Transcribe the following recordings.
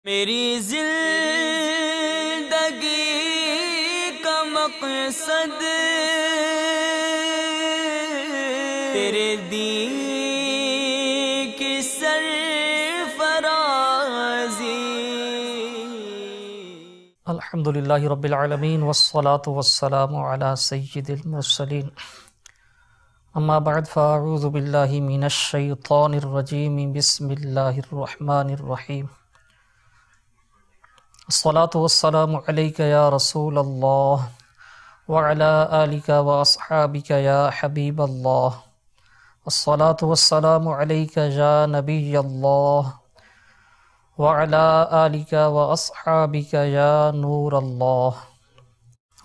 میری زندگی کا مقصد تیرے دین کی سرفرازی۔ الحمدللہ رب العالمین والصلاة والسلام علی سید المرسلین، اما بعد فاعوذ باللہ من الشیطان الرجیم، بسم اللہ الرحمن الرحیم۔ الصلاة والسلام علیک یا رسول اللہ وعلی آلک واصحابک یا حبیب اللہ، الصلاة والسلام علیک یا نبی اللہ وعلی آلک واصحابک یا نور اللہ۔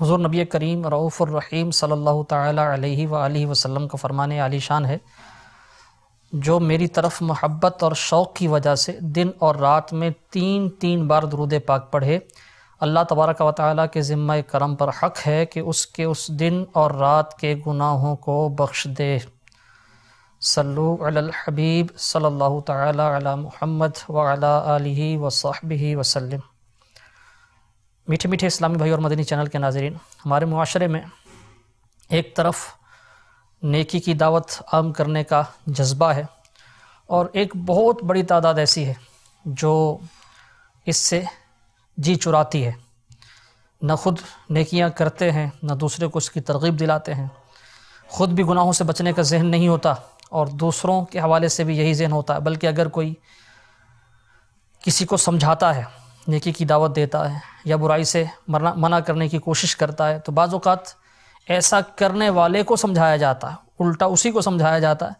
حضور نبی کریم رؤوف الرحیم صلی اللہ تعالی علیہ وآلہ وسلم کا فرمان عالی شان ہے، جو میری طرف محبت اور شوق کی وجہ سے دن اور رات میں تین بار درود پاک پڑھے، اللہ تبارک و تعالیٰ کے ذمہ کرم پر حق ہے کہ اس دن اور رات کے گناہوں کو بخش دے۔ صلو علی الحبیب صلی اللہ تعالی علی محمد وعلی آلہ وصحبہ وسلم۔ میٹھے میٹھے اسلامی بھائی اور مدنی چینل کے ناظرین، ہمارے معاشرے میں ایک طرف نیکی کی دعوت عام کرنے کا جذبہ ہے، اور ایک بہت بڑی تعداد ایسی ہے جو اس سے جی چراتی ہے، نہ خود نیکیاں کرتے ہیں نہ دوسرے کو اس کی ترغیب دلاتے ہیں، خود بھی گناہوں سے بچنے کا ذہن نہیں ہوتا اور دوسروں کے حوالے سے بھی یہی ذہن ہوتا ہے، بلکہ اگر کوئی کسی کو سمجھاتا ہے، نیکی کی دعوت دیتا ہے یا برائی سے منع کرنے کی کوشش کرتا ہے، تو بعض اوقات ایسا کرنے والے کو سمجھایا جاتا ہے، الٹا اسی کو سمجھایا جاتا ہے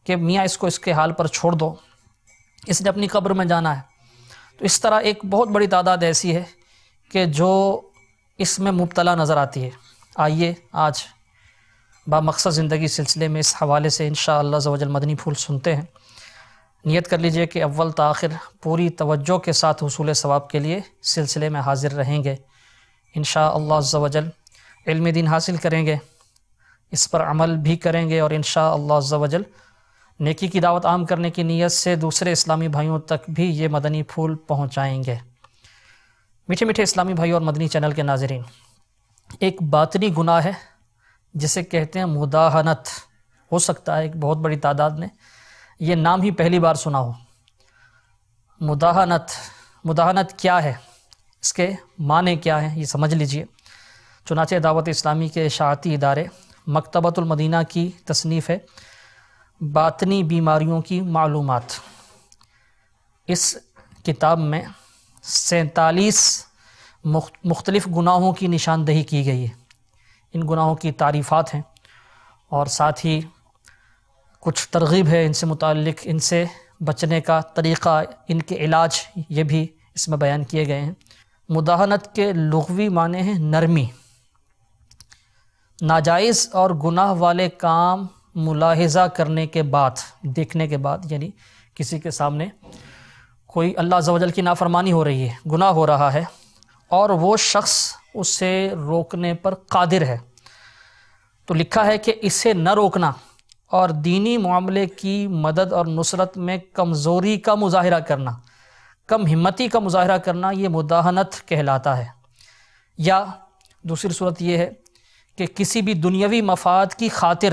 کہ میاں اس کو اس کے حال پر چھوڑ دو، اس نے اپنی قبر میں جانا ہے۔ تو اس طرح ایک بہت بڑی تعداد ایسی ہے کہ جو اس میں مبتلا نظر آتی ہے۔ آئیے آج بامقصد زندگی سلسلے میں اس حوالے سے انشاءاللہ عز و جل مدنی پھول سنتے ہیں۔ نیت کر لیجئے کہ اول تا آخر پوری توجہ کے ساتھ حصول ثواب کے لیے سلسلے میں حاضر رہیں گے، انشاءاللہ عز و جل علم دین حاصل کریں گے، اس پر عمل بھی کریں گے، اور انشاءاللہ عز و جل نیکی کی دعوت عام کرنے کی نیت سے دوسرے اسلامی بھائیوں تک بھی یہ مدنی پھول پہنچائیں گے۔ میٹھے میٹھے اسلامی بھائیوں اور مدنی چینل کے ناظرین، ایک باطنی گناہ ہے جسے کہتے ہیں مداہنت۔ ہو سکتا ہے ایک بہت بڑی تعداد نے یہ نام ہی پہلی بار سنا ہو۔ مداہنت کیا ہے، اس کے معنی کیا ہیں، یہ سمجھ لیجئے۔ چنانچہ دعوت اسلامی کے اشاعتی ادارے مکتبۃ المدینہ کی تصنیف ہے باطنی بیماریوں کی معلومات۔ اس کتاب میں 47 مختلف گناہوں کی نشاندہی کی گئی ہے، ان گناہوں کی تعریفات ہیں، اور ساتھ ہی کچھ ترغیب ہے ان سے متعلق، ان سے بچنے کا طریقہ، ان کے علاج، یہ بھی اس میں بیان کیے گئے ہیں۔ مداہنت کے لغوی معنی ہیں نرمی، ناجائز اور گناہ والے کام ملاحظہ کرنے کے بعد، دیکھنے کے بعد، یعنی کسی کے سامنے کوئی اللہ عز و جل کی نافرمانی ہو رہی ہے، گناہ ہو رہا ہے، اور وہ شخص اسے روکنے پر قادر ہے، تو لکھا ہے کہ اسے نہ روکنا اور دینی معاملے کی مدد اور نصرت میں کمزوری کا مظاہرہ کرنا، کم ہمتی کا مظاہرہ کرنا، یہ مداہنت کہلاتا ہے۔ یا دوسری صورت یہ ہے کہ کسی بھی دنیاوی مفاد کی خاطر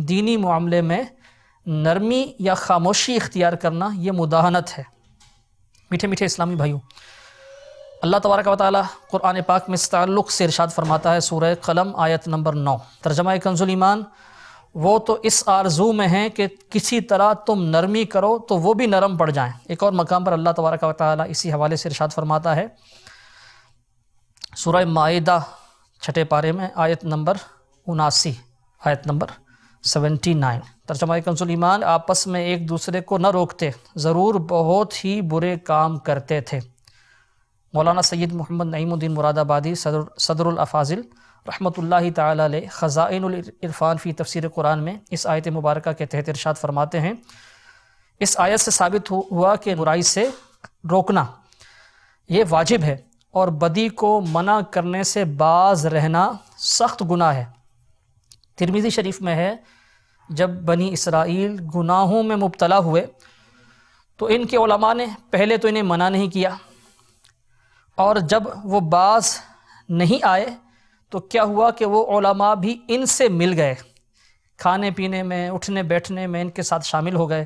دینی معاملے میں نرمی یا خاموشی اختیار کرنا، یہ مداہنت ہے۔ میٹھے میٹھے اسلامی بھائیوں، اللہ تبارک و تعالی قرآن پاک میں اس تعلق سے ارشاد فرماتا ہے، سورہ قلم آیت نمبر 9، ترجمہ کنز الایمان: وہ تو اس آرزو میں ہیں کہ کسی طرح تم نرمی کرو تو وہ بھی نرم پڑ جائیں۔ ایک اور مقام پر اللہ تبارک و تعالی اسی حوالے سے ارشاد فرماتا ہے، سورہ مائدہ 6 پارے میں آیت نمبر 79، آیت نمبر 79، ترجمہ کنز الایمان: آپس میں ایک دوسرے کو نہ روکتے، ضرور بہت ہی برے کام کرتے تھے۔ مولانا سید محمد نعیم الدین مراد آبادی صدر الافاضل رحمۃ اللہ تعالی علیہ خزائن العرفان فی تفسیر قرآن میں اس آیت مبارکہ کے تحت ارشاد فرماتے ہیں، اس آیت سے ثابت ہوا کہ برائی سے روکنا یہ واجب ہے، اور بدی کو منع کرنے سے باز رہنا سخت گناہ ہے۔ ترمذی شریف میں ہے، جب بنی اسرائیل گناہوں میں مبتلا ہوئے تو ان کے علماء نے پہلے تو انہیں منع نہیں کیا، اور جب وہ باز نہیں آئے تو کیا ہوا کہ وہ علماء بھی ان سے مل گئے، کھانے پینے میں، اٹھنے بیٹھنے میں ان کے ساتھ شامل ہو گئے۔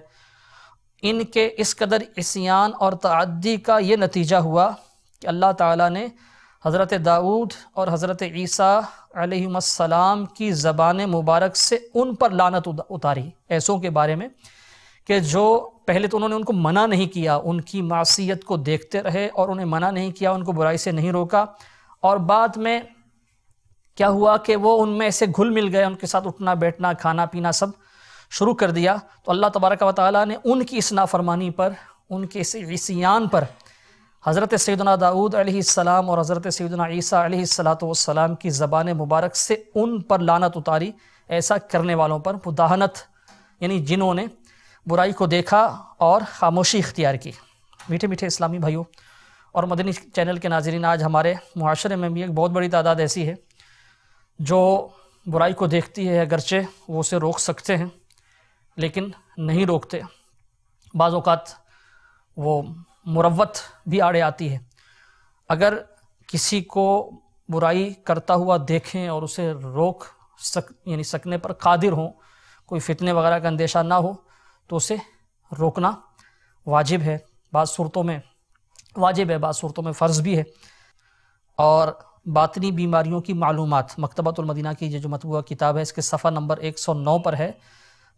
ان کے اس قدر عصیان اور تعدی کا یہ نتیجہ ہوا کہ اللہ تعالیٰ نے حضرت داؤد اور حضرت عیسیٰ علیہم السلام کی زبان مبارک سے ان پر لعنت اتاری، ایسوں کے بارے میں کہ جو پہلے تو انہوں نے ان کو منع نہیں کیا، ان کی معصیت کو دیکھتے رہے اور انہیں منع نہیں کیا، ان کو برائی سے نہیں روکا، اور بعد میں کیا ہوا کہ وہ ان میں سے گھل مل گئے، ان کے ساتھ اٹھنا بیٹھنا کھانا پینا سب شروع کر دیا۔ تو اللہ تبارک و تعالیٰ نے ان کی اس نافرمانی پر، ان کے اس عصیان پر حضرت سیدنا داؤد علیہ السلام اور حضرت سیدنا عیسیٰ علیہ السلام کی زبان مبارک سے ان پر لعنت اتاری، ایسا کرنے والوں پر، مداہنت یعنی جنہوں نے برائی کو دیکھا اور خاموشی اختیار کی۔ میٹھے میٹھے اسلامی بھائیوں اور مدنی چینل کے ناظرین، آج ہمارے معاشرے میں بھی ایک بہت بڑی تعداد ایسی ہے جو برائی کو دیکھتی ہے، اگرچہ وہ اسے روک سکتے ہیں لیکن نہیں روکتے۔ بعض اوقات وہ مروت بھی آڑے آتی ہے۔ اگر کسی کو برائی کرتا ہوا دیکھیں اور اسے روک سکنے پر قادر ہوں، کوئی فتنے وغیرہ کا اندیشہ نہ ہو، تو اسے روکنا واجب ہے، بعض صورتوں میں واجب ہے، بعض صورتوں میں فرض بھی ہے۔ اور باطنی بیماریوں کی معلومات، مکتبۃ المدینہ کی یہ جو مطبوعہ کتاب ہے، اس کے صفحہ نمبر 109 پر ہے،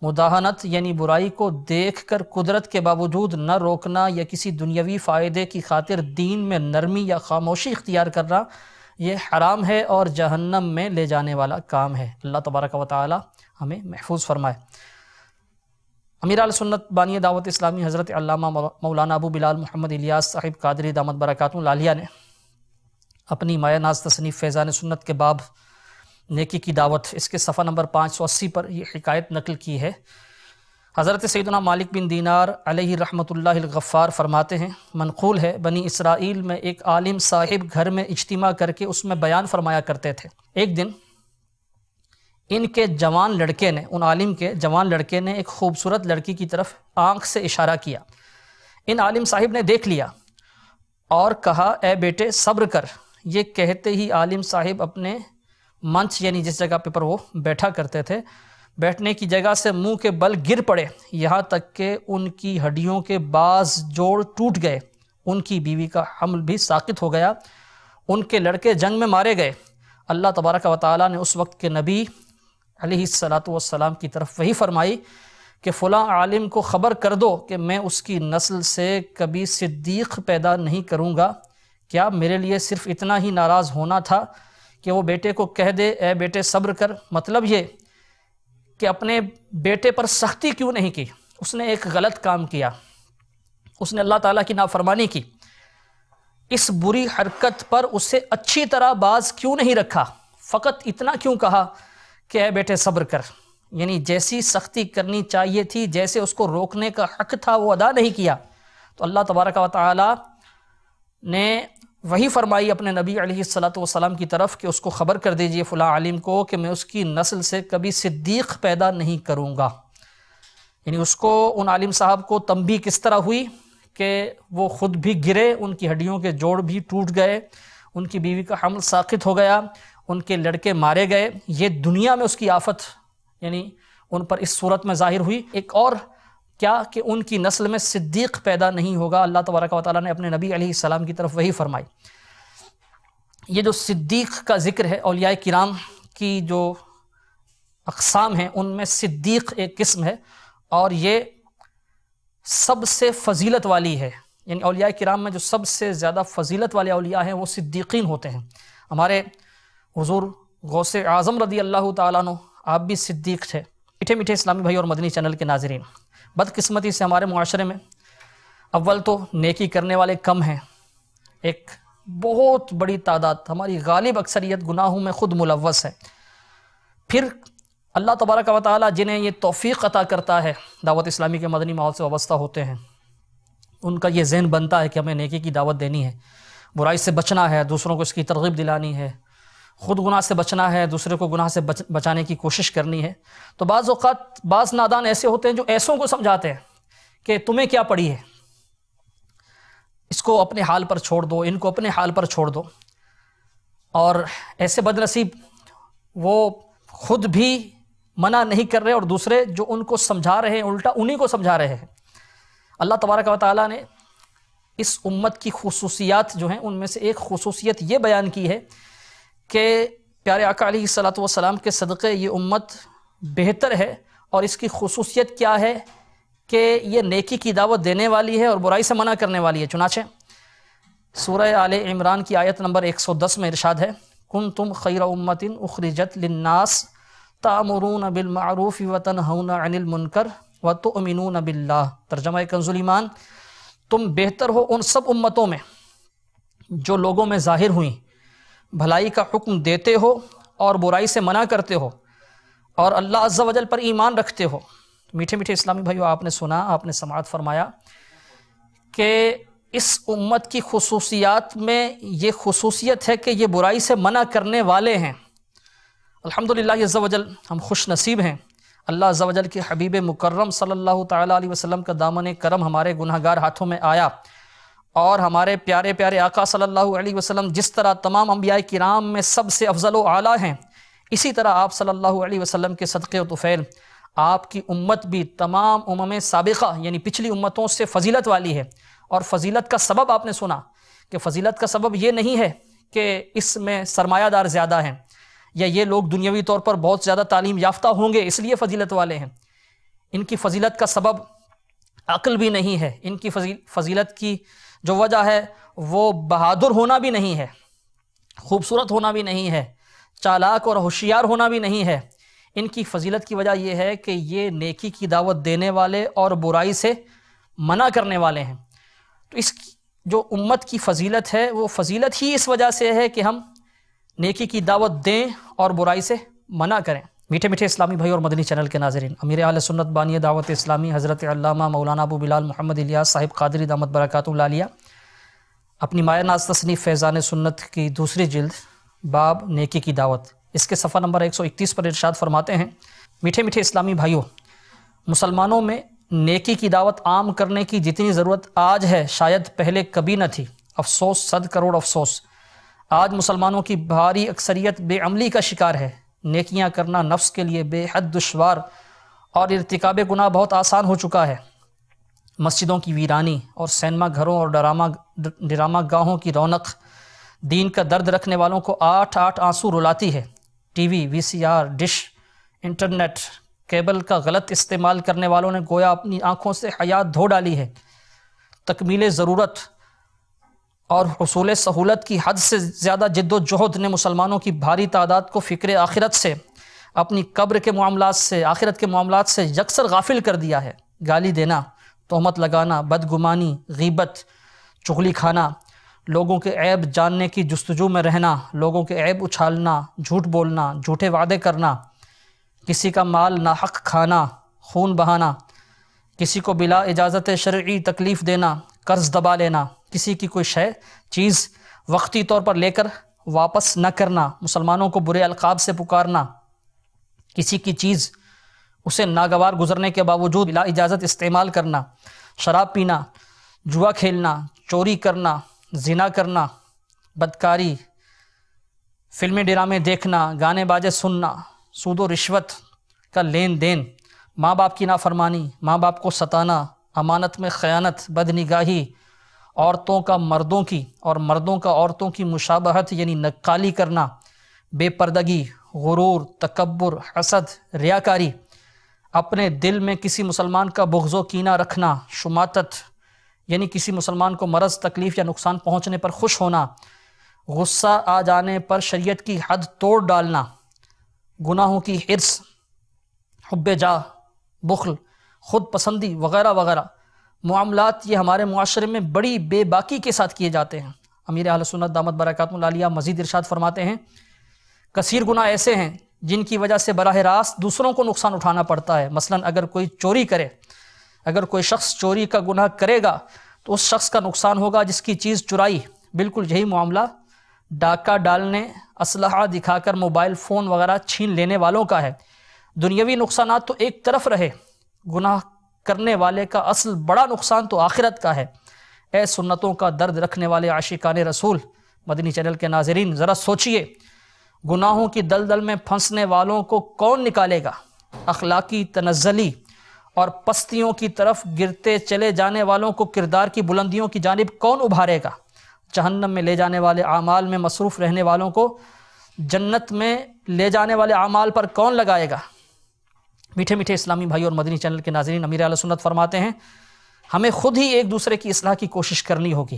مداہنت یعنی برائی کو دیکھ کر قدرت کے باوجود نہ روکنا یا کسی دنیاوی فائدے کی خاطر دین میں نرمی یا خاموشی اختیار کرنا، یہ حرام ہے اور جہنم میں لے جانے والا کام ہے۔ اللہ تبارک و تعالی ہمیں محفوظ فرمائے۔ امیر اہل سنت بانی دعوت اسلامی حضرت علامہ مولانا ابو بلال محمد الیاس صاحب قادری دامت برکاتہ العالیہ نے اپنی مایہ ناز تصنیف فیضان سنت کے باب نیکی کی دعوت، اس کے صفحہ نمبر 580 پر یہ حکایت نقل کی ہے۔ حضرت سیدنا مالک بن دینار علیہ رحمۃ اللہ الغفار فرماتے ہیں، منقول ہے، بنی اسرائیل میں ایک عالم صاحب گھر میں اجتماع کر کے اس میں بیان فرمایا کرتے تھے۔ ایک دن ان کے جوان لڑکے نے، ان عالم کے جوان لڑکے نے ایک خوبصورت لڑکی کی طرف آنکھ سے اشارہ کیا۔ ان عالم صاحب نے دیکھ لیا اور کہا، اے بیٹے صبر کر۔ یہ کہتے ہی عالم صاحب اپنے منچ یعنی جس جگہ پر وہ بیٹھا کرتے تھے، بیٹھنے کی جگہ سے منہ کے بل گر پڑے، یہاں تک کہ ان کی ہڈیوں کے بعض جوڑ ٹوٹ گئے، ان کی بیوی کا حمل بھی ساقط ہو گیا، ان کے لڑکے جنگ میں مارے گئے۔ اللہ تبارک و تعالیٰ نے اس وقت کے نبی علیہ السلام کی طرف وحی فرمائی کہ فلاں عالم کو خبر کر دو کہ میں اس کی نسل سے کبھی صدیق پیدا نہیں کروں گا۔ کیا میرے لیے صرف اتنا ہی ناراض ہونا تھا کہ وہ بیٹے کو کہہ دے، اے بیٹے صبر کر؟ مطلب یہ کہ اپنے بیٹے پر سختی کیوں نہیں کی؟ اس نے ایک غلط کام کیا، اس نے اللہ تعالیٰ کی نافرمانی کی، اس بری حرکت پر اسے اچھی طرح باز کیوں نہیں رکھا؟ فقط اتنا کیوں کہا کہ اے بیٹے صبر کر؟ یعنی جیسی سختی کرنی چاہیے تھی، جیسے اس کو روکنے کا حق تھا، وہ ادا نہیں کیا۔ تو اللہ تبارک و تعالی نے وہی فرمائی اپنے نبی علیہ السلام کی طرف کہ اس کو خبر کر دیجئے فلاں عالم کو کہ میں اس کی نسل سے کبھی صدیق پیدا نہیں کروں گا۔ یعنی اس کو، ان عالم صاحب کو تنبیہ کس طرح ہوئی کہ وہ خود بھی گرے، ان کی ہڈیوں کے جوڑ بھی ٹوٹ گئے، ان کی بیوی کا حمل ساقط ہو گیا، ان کے لڑکے مارے گئے۔ یہ دنیا میں اس کی آفت یعنی ان پر اس صورت میں ظاہر ہوئی۔ ایک اور کیا کہ ان کی نسل میں صدیق پیدا نہیں ہوگا۔ اللہ تبارک و تعالیٰ نے اپنے نبی علیہ السلام کی طرف وہی فرمائی۔ یہ جو صدیق کا ذکر ہے، اولیاء کرام کی جو اقسام ہیں ان میں صدیق ایک قسم ہے، اور یہ سب سے فضیلت والی ہے۔ یعنی اولیاء کرام میں جو سب سے زیادہ فضیلت والے اولیاء ہیں وہ صدیقین ہوتے ہیں۔ ہمارے حضور غوث اعظم رضی اللہ تعالیٰ عنہ آپ بھی صدیق تھے۔ میٹھے میٹھے اسلامی بھائی اور مدنی چینل کے ناظرین، بدقسمتی سے ہمارے معاشرے میں اول تو نیکی کرنے والے کم ہیں، ایک بہت بڑی تعداد، ہماری غالب اکثریت گناہوں میں خود ملوث ہے۔ پھر اللہ تبارک و تعالیٰ جنہیں یہ توفیق عطا کرتا ہے، دعوت اسلامی کے مدنی ماحول سے وابستہ ہوتے ہیں، ان کا یہ ذہن بنتا ہے کہ ہمیں نیکی کی دعوت دینی ہے، برائی سے بچنا ہے، دوسروں کو اس کی ترغیب دلانی ہے، خود گناہ سے بچنا ہے، دوسرے کو گناہ سے بچانے کی کوشش کرنی ہے۔ تو بعض اوقات بعض نادان ایسے ہوتے ہیں جو ایسوں کو سمجھاتے ہیں کہ تمہیں کیا پڑی ہے، اس کو اپنے حال پر چھوڑ دو، ان کو اپنے حال پر چھوڑ دو۔ اور ایسے بد نصیب وہ خود بھی منع نہیں کر رہے اور دوسرے جو ان کو سمجھا رہے ہیں الٹا انہی کو سمجھا رہے ہیں۔ اللہ تبارک و تعالیٰ نے اس امت کی خصوصیات جو ہیں ان میں سے ایک خصوصیت یہ بیان کی ہے کہ پیارے آقا علیہ الصلوۃ والسلام کے صدقے یہ امت بہتر ہے، اور اس کی خصوصیت کیا ہے کہ یہ نیکی کی دعوت دینے والی ہے اور برائی سے منع کرنے والی ہے۔ چنانچہ سورہ آل عمران کی آیت نمبر 110 میں ارشاد ہے، کنتم خیر امۃ اخرجت للناس تأمرون بالمعروف وتنہون عن المنکر وتؤمنون باللہ۔ ترجمہ کنز الایمان، تم بہتر ہو ان سب امتوں میں جو لوگوں میں ظاہر ہوئیں، بھلائی کا حکم دیتے ہو اور برائی سے منع کرتے ہو اور اللہ عز و جل پر ایمان رکھتے ہو۔ میٹھے میٹھے اسلامی بھائیو، آپ نے سنا، آپ نے سماعت فرمایا کہ اس امت کی خصوصیات میں یہ خصوصیت ہے کہ یہ برائی سے منع کرنے والے ہیں۔ الحمدللہ عز و جل ہم خوش نصیب ہیں، اللہ عز و جل کے حبیب مکرم صلی اللہ تعالیٰ علیہ وسلم کا دامن کرم ہمارے گناہگار ہاتھوں میں آیا، اور ہمارے پیارے پیارے آقا صلی اللہ علیہ وسلم جس طرح تمام انبیاء کرام میں سب سے افضل و اعلیٰ ہیں، اسی طرح آپ صلی اللہ علیہ وسلم کے صدقے و طفیل آپ کی امت بھی تمام امم سابقہ یعنی پچھلی امتوں سے فضیلت والی ہے۔ اور فضیلت کا سبب آپ نے سنا کہ فضیلت کا سبب یہ نہیں ہے کہ اس میں سرمایہ دار زیادہ ہیں یا یہ لوگ دنیاوی طور پر بہت زیادہ تعلیم یافتہ ہوں گے اس لیے فضیلت والے ہیں۔ ان کی فضیلت کا سبب عقل بھی نہیں ہے، ان کی فضیلت کی جو وجہ ہے وہ بہادر ہونا بھی نہیں ہے، خوبصورت ہونا بھی نہیں ہے، چالاک اور ہوشیار ہونا بھی نہیں ہے۔ ان کی فضیلت کی وجہ یہ ہے کہ یہ نیکی کی دعوت دینے والے اور برائی سے منع کرنے والے ہیں۔ تو اس جو امت کی فضیلت ہے وہ فضیلت ہی اس وجہ سے ہے کہ ہم نیکی کی دعوت دیں اور برائی سے منع کریں۔ میٹھے میٹھے اسلامی بھائی اور مدنی چینل کے ناظرین، امیر اہل سنت بانی دعوت اسلامی حضرت علامہ مولانا ابو بلال محمد الیاس صاحب قادری دامت برکاتہ العالیہ اپنی مایہ ناز تصنیف فیضان سنت کی دوسری جلد باب نیکی کی دعوت اس کے صفحہ نمبر 131 پر ارشاد فرماتے ہیں، میٹھے میٹھے اسلامی بھائیوں، مسلمانوں میں نیکی کی دعوت عام کرنے کی جتنی ضرورت آج ہے شاید پہلے کبھی نہ تھی۔ افسوس، 100 کروڑ افسوس، آج مسلمانوں کی بھاری اکثریت بے عملی کا شکار ہے۔ نیکیاں کرنا نفس کے لیے بے حد دشوار اور ارتکاب گناہ بہت آسان ہو چکا ہے۔ مسجدوں کی ویرانی اور سینما گھروں اور ڈرامہ گاہوں کی رونق دین کا درد رکھنے والوں کو 8 آنسو رلاتی ہے۔ T V, V C R, dish, internet, cable کا غلط استعمال کرنے والوں نے گویا اپنی آنکھوں سے حیا دھو ڈالی ہے۔ تکمیل ضرورت اور حصول سہولت کی حد سے زیادہ جد و جہد نے مسلمانوں کی بھاری تعداد کو فکر آخرت سے، اپنی قبر کے معاملات سے، آخرت کے معاملات سے یکسر غافل کر دیا ہے۔ گالی دینا، تہمت لگانا، بدگمانی، غیبت، چغلی کھانا، لوگوں کے عیب جاننے کی جستجو میں رہنا، لوگوں کے عیب اچھالنا، جھوٹ بولنا، جھوٹے وعدے کرنا، کسی کا مال ناحق کھانا، خون بہانا، کسی کو بلا اجازت شرعی تکلیف دینا، قرض دبا لینا، کسی کی کوئی چیز وقتی طور پر لے کر واپس نہ کرنا، مسلمانوں کو برے القاب سے پکارنا، کسی کی چیز اسے ناگوار گزرنے کے باوجود بلا اجازت استعمال کرنا، شراب پینا، جوا کھیلنا، چوری کرنا، زنا کرنا، بدکاری، فلمیں ڈرامے دیکھنا، گانے باجے سننا، سود و رشوت کا لین دین، ماں باپ کی نافرمانی، ماں باپ کو ستانا، امانت میں خیانت، بدنگاہی، عورتوں کا مردوں کی اور مردوں کا عورتوں کی مشابہت یعنی نقالی کرنا، بے پردگی، غرور، تکبر، حسد، ریاکاری، اپنے دل میں کسی مسلمان کا بغض و کینہ رکھنا، شماتت یعنی کسی مسلمان کو مرض، تکلیف یا نقصان پہنچنے پر خوش ہونا، غصہ آ جانے پر شریعت کی حد توڑ ڈالنا، گناہوں کی حرص، حب جاہ، بخل، خود پسندی وغیرہ وغیرہ معاملات یہ ہمارے معاشرے میں بڑی بے باکی کے ساتھ کیے جاتے ہیں۔ امیر اہل سنت دامت برکاتہ العالیہ مزید ارشاد فرماتے ہیں، کثیر گناہ ایسے ہیں جن کی وجہ سے براہ راست دوسروں کو نقصان اٹھانا پڑتا ہے۔ مثلا اگر کوئی چوری کرے، اگر کوئی شخص چوری کا گناہ کرے گا تو اس شخص کا نقصان ہوگا جس کی چیز چرائی۔ بالکل یہی معاملہ ڈاکہ ڈالنے، اسلحہ دکھا کر موبائل فون وغیرہ چھین لینے والوں کا ہے۔ دنیاوی نقصانات تو ایک طرف رہے، گناہ کرنے والے کا اصل بڑا نقصان تو آخرت کا ہے۔ اے سنتوں کا درد رکھنے والے عاشقان رسول، مدنی چینل کے ناظرین، ذرا سوچئے، گناہوں کی دلدل میں پھنسنے والوں کو کون نکالے گا؟ اخلاقی تنزلی اور پستیوں کی طرف گرتے چلے جانے والوں کو کردار کی بلندیوں کی جانب کون ابھارے گا؟ جہنم میں لے جانے والے اعمال میں مصروف رہنے والوں کو جنت میں لے جانے والے اعمال پر کون لگائے گا؟ میٹھے میٹھے اسلامی بھائی اور مدنی چینل کے ناظرین، امیر اہل سنت فرماتے ہیں ہمیں خود ہی ایک دوسرے کی اصلاح کی کوشش کرنی ہوگی،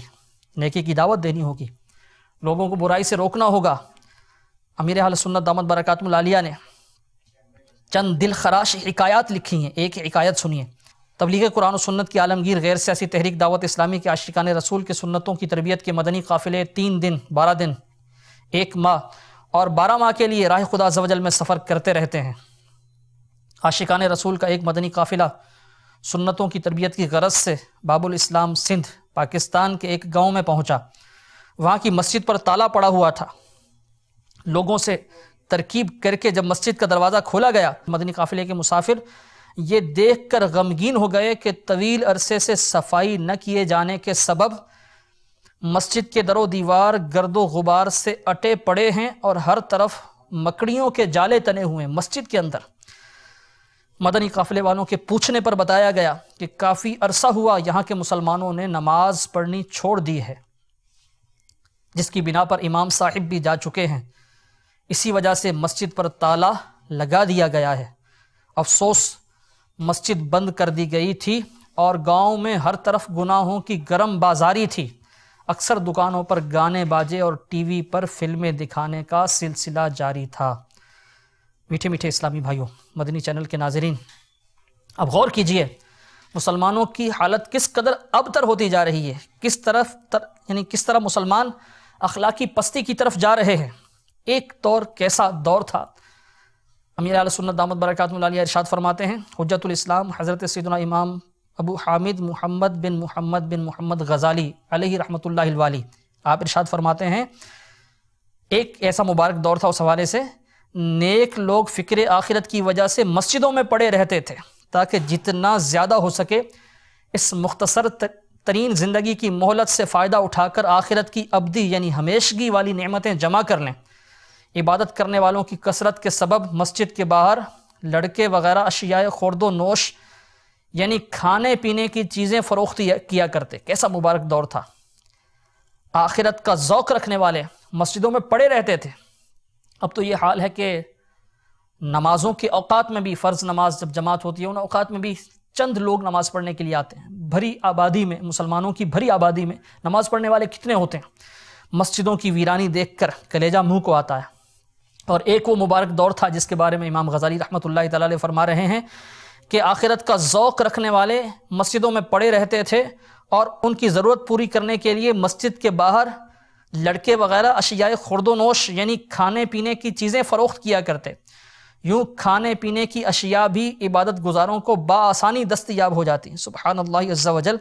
نیکی کی دعوت دینی ہوگی، لوگوں کو برائی سے روکنا ہوگا۔ امیر اہل سنت دامت برکاتہم العالیہ نے چند دل خراش حکایات لکھی ہیں، ایک حکایت سنیے۔ تبلیغ قرآن و سنت کی عالمگیر غیر سیاسی تحریک دعوت اسلامی کے عاشقان رسول کے سنتوں کی تربیت کے مدنی قافلے 3 دن 12 دن 1 ماہ اور 12 ماہ کے لیے راہ خدا عز و جل میں سفر کرتے رہتے ہیں۔ عاشقان رسول کا ایک مدنی قافلہ سنتوں کی تربیت کی غرض سے باب الاسلام سندھ پاکستان کے ایک گاؤں میں پہنچا۔ وہاں کی مسجد پر تالا پڑا ہوا تھا۔ لوگوں سے ترکیب کر کے جب مسجد کا دروازہ کھولا گیا، مدنی قافلے کے مسافر یہ دیکھ کر غمگین ہو گئے کہ طویل عرصے سے صفائی نہ کیے جانے کے سبب مسجد کے در و دیوار گرد و غبار سے اٹے پڑے ہیں اور ہر طرف مکڑیوں کے جالے تنے ہوئے ہیں مسجد کے اندر۔ مدنی قافلے والوں کے پوچھنے پر بتایا گیا کہ کافی عرصہ ہوا یہاں کے مسلمانوں نے نماز پڑھنی چھوڑ دی ہے، جس کی بنا پر امام صاحب بھی جا چکے ہیں، اسی وجہ سے مسجد پر تالا لگا دیا گیا ہے۔ افسوس، مسجد بند کر دی گئی تھی اور گاؤں میں ہر طرف گناہوں کی گرم بازاری تھی۔ اکثر دکانوں پر گانے باجے اور ٹی وی پر فلمیں دکھانے کا سلسلہ جاری تھا۔ میٹھے میٹھے اسلامی بھائیوں، مدنی چینل کے ناظرین، اب غور کیجئے مسلمانوں کی حالت کس قدر ابتر ہوتی جا رہی ہے، کس طرح مسلمان اخلاقی پستی کی طرف جا رہے ہیں۔ ایک کیسا دور تھا، امیر اہل سنت دامت برکاتہم العالیہ ارشاد فرماتے ہیں، حجت الاسلام حضرت سیدنا امام ابو حامد محمد بن غزالی علیہ رحمۃ اللہ الوالی، آپ ارشاد فرماتے ہیں ایک ایسا مبارک دور تھا اس حوالے سے، نیک لوگ فکر آخرت کی وجہ سے مسجدوں میں پڑے رہتے تھے تاکہ جتنا زیادہ ہو سکے اس مختصر ترین زندگی کی مہلت سے فائدہ اٹھا کر آخرت کی ابدی یعنی ہمیشگی والی نعمتیں جمع کر لیں۔ عبادت کرنے والوں کی کثرت کے سبب مسجد کے باہر لڑکے وغیرہ اشیاء خورد و نوش یعنی کھانے پینے کی چیزیں فروخت کیا کرتے۔ کیسا مبارک دور تھا، آخرت کا ذوق رکھنے والے مسجدوں میں پڑے رہتے تھے۔ اب تو یہ حال ہے کہ نمازوں کے اوقات میں بھی، فرض نماز جب جماعت ہوتی ہے ان اوقات میں بھی چند لوگ نماز پڑھنے کے لیے آتے ہیں۔ بھری آبادی میں، مسلمانوں کی بھری آبادی میں نماز پڑھنے والے کتنے ہوتے ہیں؟ مسجدوں کی ویرانی دیکھ کر کلیجہ منہ کو آتا ہے۔ اور ایک وہ مبارک دور تھا جس کے بارے میں امام غزالی رحمۃ اللہ تعالی علیہ فرما رہے ہیں کہ آخرت کا ذوق رکھنے والے مسجدوں میں پڑے رہتے تھے اور ان کی ضرورت پوری کرنے کے لیے مسجد کے باہر لڑکے وغیرہ اشیاء خورد و نوش یعنی کھانے پینے کی چیزیں فروخت کیا کرتے۔ یوں کھانے پینے کی اشیاء بھی عبادت گزاروں کو بآسانی دستیاب ہو جاتی ہیں۔ سبحان اللہ عز و جل،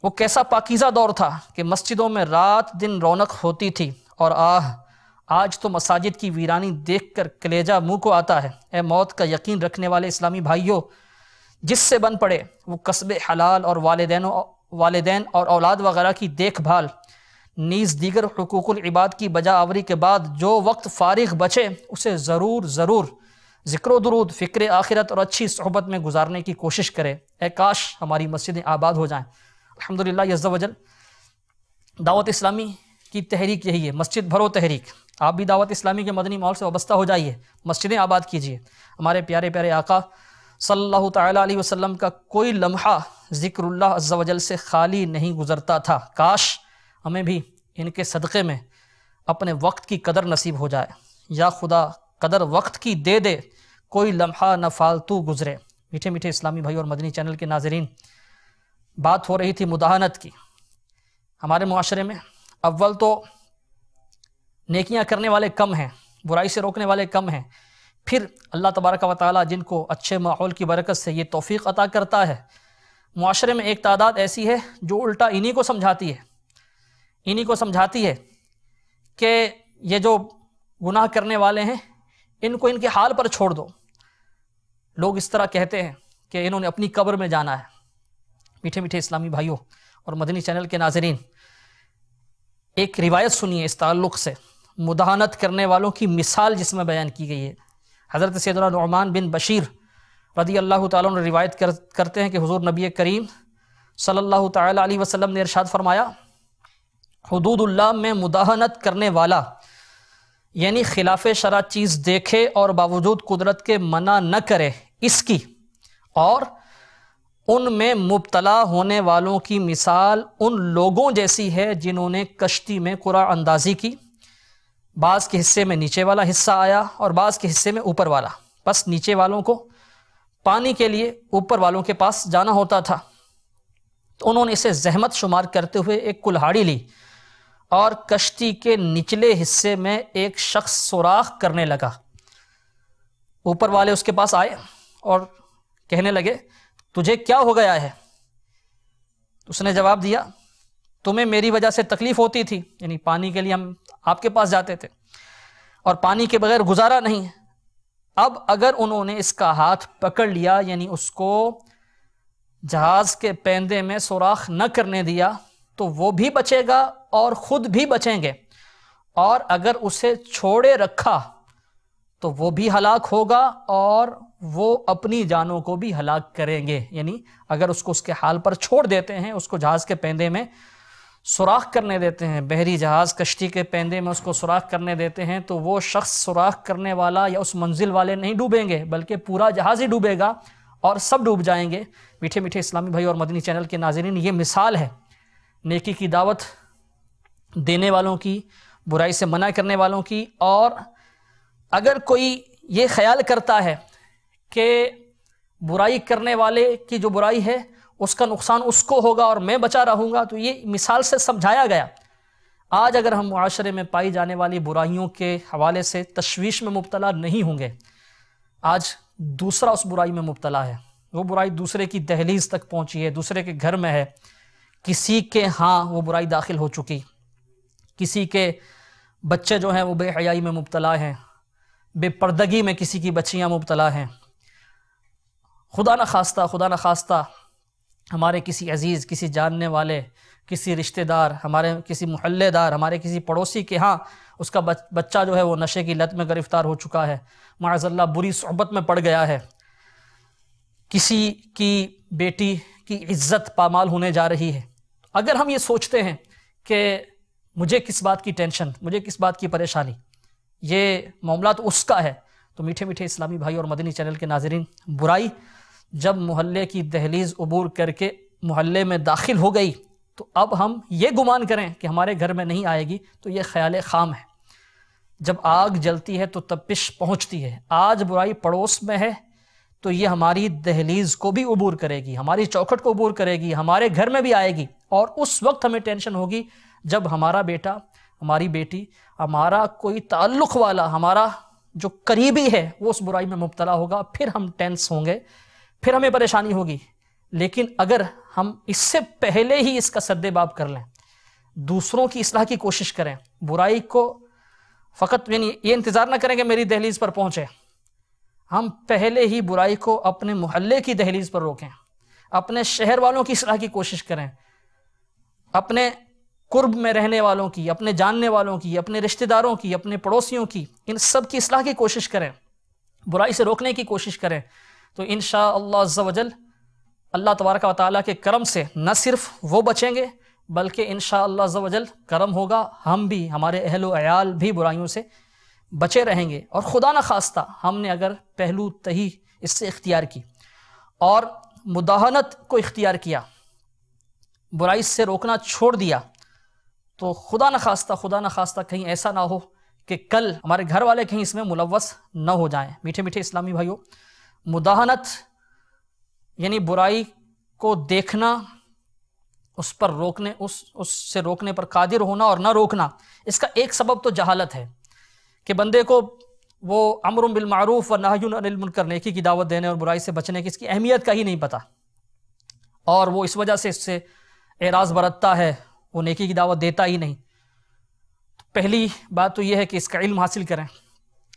وہ کیسا پاکیزہ دور تھا کہ مسجدوں میں رات دن رونق ہوتی تھی، اور آج تو مساجد کی ویرانی دیکھ کر کلیجہ منہ کو آتا ہے۔ اے موت کا یقین رکھنے والے اسلامی بھائیوں، جس سے بن پڑے وہ کسب حلال اور والدین اور اولاد وغیرہ کی دیکھ بھال نیز دیگر حقوق العباد کی بجا آوری کے بعد جو وقت فارغ بچے اسے ضرور ذکر و درود، فکر آخرت اور اچھی صحبت میں گزارنے کی کوشش کرے۔ اے کاش ہماری مسجدیں آباد ہو جائیں۔ الحمدللہ عز و جل، دعوت اسلامی کی تحریک یہی ہے، مسجد بھرو تحریک۔ آپ بھی دعوت اسلامی کے مدنی ماحول سے وابستہ ہو جائیے، مسجدیں آباد کیجیے۔ ہمارے پیارے پیارے آقا صلی اللہ تعالیٰ علیہ وسلم کا کوئی لمحہ ذکر اللہ عز و جل سے خالی نہیں گزرتا تھا۔ کاش ہمیں بھی ان کے صدقے میں اپنے وقت کی قدر نصیب ہو جائے۔ یا خدا قدر وقت کی دے دے، کوئی لمحہ نہ فالتو گزرے۔ میٹھے میٹھے اسلامی بھائی اور مدنی چینل کے ناظرین، بات ہو رہی تھی مداہنت کی۔ ہمارے معاشرے میں اول تو نیکیاں کرنے والے کم ہیں، برائی سے روکنے والے کم ہیں، پھر اللہ تبارک و تعالیٰ جن کو اچھے ماحول کی برکت سے یہ توفیق عطا کرتا ہے، معاشرے میں ایک تعداد ایسی ہے جو الٹا انہی کو سمجھاتی ہے کہ یہ جو گناہ کرنے والے ہیں ان کو ان کے حال پر چھوڑ دو۔ لوگ اس طرح کہتے ہیں کہ انہوں نے اپنی قبر میں جانا ہے۔ میٹھے میٹھے اسلامی بھائیوں، اور مدنی چینل کے ناظرین، ایک روایت سنیے اس تعلق سے، مداہنت کرنے والوں کی مثال جس میں بیان کی گئی ہے۔ حضرت سیدنا نعمان بن بشیر رضی اللہ تعالیٰ عنہ روایت کرتے ہیں کہ حضور نبی کریم صلی اللہ تعالیٰ علیہ وسلم نے ارشاد فرمایا، حدود اللہ میں مداہنت کرنے والا یعنی خلاف شرع چیز دیکھے اور باوجود قدرت کے منع نہ کرے اس کی، اور ان میں مبتلا ہونے والوں کی مثال ان لوگوں جیسی ہے جنہوں نے کشتی میں قرعہ اندازی کی، بعض کے حصے میں نیچے والا حصہ آیا اور بعض کے حصے میں اوپر والا، بس نیچے والوں کو پانی کے لیے اوپر والوں کے پاس جانا ہوتا تھا، تو انہوں نے اسے زحمت شمار کرتے ہوئے ایک کلہاڑی لی اور کشتی کے نچلے حصے میں ایک شخص سوراخ کرنے لگا۔ اوپر والے اس کے پاس آئے اور کہنے لگے، تجھے کیا ہو گیا ہے؟ اس نے جواب دیا، تمہیں میری وجہ سے تکلیف ہوتی تھی، یعنی پانی کے لیے ہم آپ کے پاس جاتے تھے اور پانی کے بغیر گزارا نہیں ہے، اب اگر انہوں نے اس کا ہاتھ پکڑ لیا، یعنی اس کو جہاز کے پیندے میں سوراخ نہ کرنے دیا، تو وہ بھی بچے گا اور خود بھی بچیں گے، اور اگر اسے چھوڑے رکھا تو وہ بھی ہلاک ہوگا اور وہ اپنی جانوں کو بھی ہلاک کریں گے۔ یعنی اگر اس کو اس کے حال پر چھوڑ دیتے ہیں، اس کو جہاز کے پیندے میں سوراخ کرنے دیتے ہیں، بحری جہاز کشتی کے پیندے میں اس کو سوراخ کرنے دیتے ہیں، تو وہ شخص سوراخ کرنے والا یا اس منزل والے نہیں ڈوبیں گے، بلکہ پورا جہاز ہی ڈوبے گا اور سب ڈوب جائیں گے۔ میٹھے میٹھے اسلامی بھائی اور مدنی چینل کے ناظرین، یہ مثال ہے نیکی کی دعوت دینے والوں کی، برائی سے منع کرنے والوں کی، اور اگر کوئی یہ خیال کرتا ہے کہ برائی کرنے والے کی جو برائی ہے اس کا نقصان اس کو ہوگا اور میں بچا رہوں گا، تو یہ مثال سے سمجھایا گیا۔ آج اگر ہم معاشرے میں پائی جانے والی برائیوں کے حوالے سے تشویش میں مبتلا نہیں ہوں گے، آج دوسرا اس برائی میں مبتلا ہے، وہ برائی دوسرے کی دہلیز تک پہنچی ہے، دوسرے کے گھر میں ہے، کسی کے ہاں وہ برائی داخل ہو چکی، کسی کے بچے جو ہیں وہ بے حیائی میں مبتلا ہیں، بے پردگی میں کسی کی بچیاں مبتلا ہیں، خدا نہ خواستہ ہمارے کسی عزیز، کسی جاننے والے، کسی رشتہ دار، ہمارے کسی محلے دار، ہمارے کسی پڑوسی کے ہاں اس کا بچہ جو ہے وہ نشے کی لت میں گرفتار ہو چکا ہے، معاذ اللہ بری صحبت میں پڑ گیا ہے، کسی کی بیٹی کی عزت پامال ہونے جا رہی ہے۔ اگر ہم یہ سوچتے ہیں کہ مجھے کس بات کی ٹینشن، مجھے کس بات کی پریشانی، یہ معاملہ تو اس کا ہے، تو میٹھے میٹھے اسلامی بھائی اور مدنی چینل کے ناظرین، برائی جب محلے کی دہلیز عبور کر کے محلے میں داخل ہو گئی تو اب ہم یہ گمان کریں کہ ہمارے گھر میں نہیں آئے گی تو یہ خیال خام ہے۔ جب آگ جلتی ہے تو تپش پہنچتی ہے، آج برائی پڑوس میں ہے تو یہ ہماری دہلیز کو بھی عبور کرے گی، ہماری چوکھٹ کو عبور کرے گی، ہمارے گھر میں بھی آئے گی، اور اس وقت ہمیں ٹینشن ہوگی جب ہمارا بیٹا، ہماری بیٹی، ہمارا کوئی تعلق والا، ہمارا جو قریبی ہے وہ اس برائی میں مبتلا ہوگا، پھر ہم ٹینس ہوں گے، پھر ہمیں پریشانی ہوگی۔ لیکن اگر ہم اس سے پہلے ہی اس کا سد باب کر لیں، دوسروں کی اصلاح کی کوشش کریں، برائی کو فقط یعنی یہ انتظار نہ کریں کہ میری دہلیز پر پہنچے، ہم پہلے ہی برائی کو اپنے محلے کی دہلیز پر روکیں، اپنے شہر والوں کی اصلاح کی کوشش کریں، اپنے قرب میں رہنے والوں کی، اپنے جاننے والوں کی، اپنے رشتہ داروں کی، اپنے پڑوسیوں کی، ان سب کی اصلاح کی کوشش کریں، برائی سے روکنے کی کوشش کریں، تو انشاءاللہ عز و جل اللہ تبارک و تعالیٰ کے کرم سے نہ صرف وہ بچیں گے بلکہ انشاءاللہ عز و جل کرم ہوگا، ہم بھی، ہمارے اہل و عیال بھی برائیوں سے بچے رہیں گے۔ اور خدا نہ خواستہ ہم نے اگر پہلو تہی اس سے اختیار کی اور مداہنت کو اختیار کیا، برائی سے روکنا چھوڑ دیا، تو خدا نہ خواستہ کہیں ایسا نہ ہو کہ کل ہمارے گھر والے کہیں اس میں ملوث نہ ہو جائیں۔ میٹھے میٹھے اسلامی بھائیوں، مداہنت یعنی برائی کو دیکھنا، اس پر روکنے، اس سے روکنے پر قادر ہونا اور نہ روکنا، اس کا ایک سبب تو جہالت ہے کہ بندے کو وہ امر بالمعروف و نہی عن المنکر، نیکی کی دعوت دینے اور برائی سے بچنے کی اس کی اہمیت کا ہی نہیں پتہ، اور وہ اس وجہ سے اس سے اعراض برتتا ہے، وہ نیکی کی دعوت دیتا ہی نہیں۔ پہلی بات تو یہ ہے کہ اس کا علم حاصل کریں،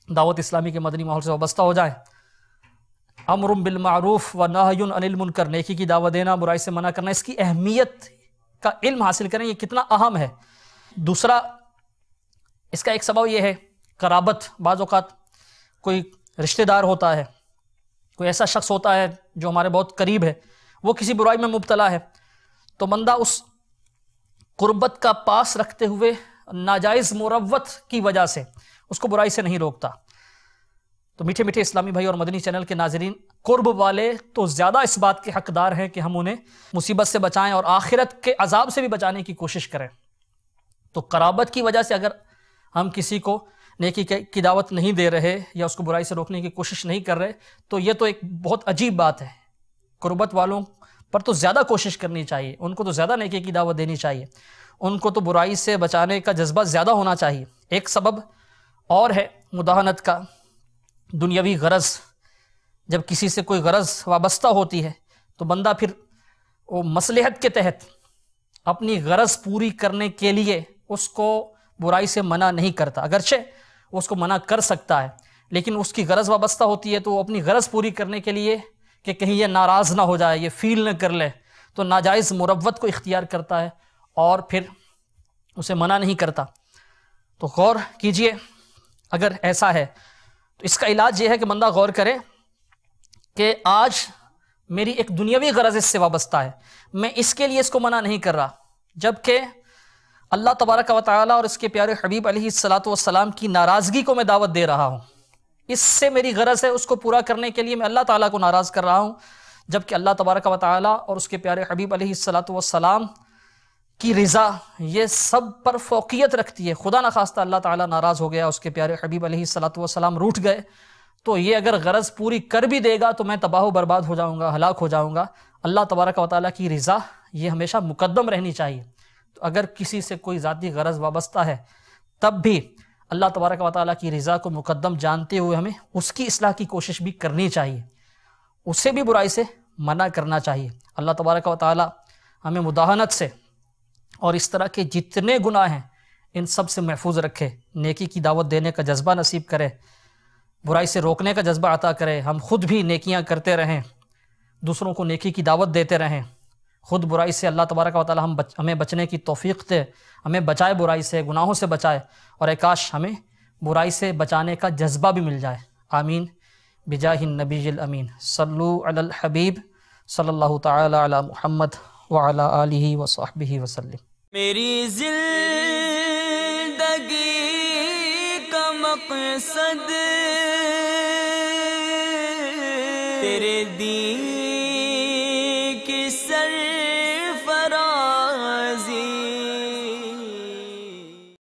دعوت اسلامی کے مدنی ماحول سے وابستہ ہو جائیں، امر بالمعروف و نہی عن المنکر، نیکی کی دعوت دینا، برائی سے منع کرنا، اس کی اہمیت کا علم حاصل کریں یہ کتنا اہم ہے۔ دوسرا اس کا ایک سبب یہ ہے قرابت۔ بعض اوقات کوئی رشتہ دار ہوتا ہے، کوئی ایسا شخص ہوتا ہے جو ہمارے بہت قریب ہے، وہ کسی برائی میں مبتلا ہے، تو بندہ اس قربت کا پاس رکھتے ہوئے ناجائز مروت کی وجہ سے اس کو برائی سے نہیں روکتا۔ تو میٹھے میٹھے اسلامی بھائی اور مدنی چینل کے ناظرین، قرب والے تو زیادہ اس بات کے حقدار ہیں کہ ہم انہیں مصیبت سے بچائیں اور آخرت کے عذاب سے بھی بچانے کی کوشش کریں۔ تو قرابت کی وجہ سے اگر ہم کسی کو نیکی کی دعوت نہیں دے رہے یا اس کو برائی سے روکنے کی کوشش نہیں کر رہے تو یہ تو ایک بہت عجیب بات ہے۔ قربت والوں پر تو زیادہ کوشش کرنی چاہیے، ان کو تو زیادہ نیکی کی دعوت دینی چاہیے، ان کو تو برائی سے بچانے کا جذبہ زیادہ ہونا چاہیے۔ ایک سبب اور ہے مداہنت کا، دنیاوی غرض۔ جب کسی سے کوئی غرض وابستہ ہوتی ہے تو بندہ پھر وہ مصلحت کے تحت اپنی غرض پوری کرنے کے لیے اس کو برائی سے منع نہیں کرتا، اگرچہ وہ اس کو منع کر سکتا ہے، لیکن اس کی غرض وابستہ ہوتی ہے تو وہ اپنی غرض پوری کرنے کے لیے کہ کہیں یہ ناراض نہ ہو جائے، یہ فیل نہ کر لے، تو ناجائز مروت کو اختیار کرتا ہے اور پھر اسے منع نہیں کرتا۔ تو غور کیجئے اگر ایسا ہے تو اس کا علاج یہ ہے کہ بندہ غور کرے کہ آج میری ایک دنیاوی غرض اس سے وابستہ ہے، میں اس کے لیے اس کو منع نہیں کر رہا، جبکہ اللہ تبارک و تعالیٰ اور اس کے پیارے حبیب علیہ السلام کی ناراضگی کو میں دعوت دے رہا ہوں۔ اس سے میری غرض ہے، اس کو پورا کرنے کے لیے میں اللہ تعالیٰ کو ناراض کر رہا ہوں، جبکہ اللہ تبارک و تعالیٰ اور اس کے پیارے حبیب علیہ السلام کی رضا یہ سب پر فوقیت رکھتی ہے۔ خدا نخواستہ اللہ تعالیٰ ناراض ہو گیا، اس کے پیارے حبیب علیہ السلام روٹھ گئے تو یہ اگر غرض پوری کر بھی دے گا تو میں تباہ و برباد ہو جاؤں گا، ہلاک ہو جاؤں گا۔ اللہ تبارک و تعالیٰ کی رضا یہ ہمیشہ مقدم رہنی چاہیے۔ تو اگر کسی سے کوئی ذاتی غرض وابستہ ہے تب بھی اللہ تبارک و تعالیٰ کی رضا کو مقدم جانتے ہوئے ہمیں اس کی اصلاح کی کوشش بھی کرنی چاہیے، اسے بھی برائی سے منع کرنا چاہیے۔ اللہ تبارک و تعالیٰ ہمیں مداہنت سے اور اس طرح کے جتنے گناہ ہیں ان سب سے محفوظ رکھے، نیکی کی دعوت دینے کا جذبہ نصیب کرے، برائی سے روکنے کا جذبہ عطا کرے، ہم خود بھی نیکیاں کرتے رہیں، دوسروں کو نیکی کی دعوت دیتے رہیں، خود برائی سے اللہ تبارک و تعالی ہمیں بچنے کی توفیق دے، ہمیں بچائے برائی سے، گناہوں سے بچائے، اور اے کاش ہمیں برائی سے بچانے کا جذبہ بھی مل جائے۔ آمین بجاہ النبی الامین۔ صلو علی الحبیب صلی اللہ تعالی علی محمد وعلی آلہ وصحبہ وسلم۔ میری زندگی کا مقصد تیرے دین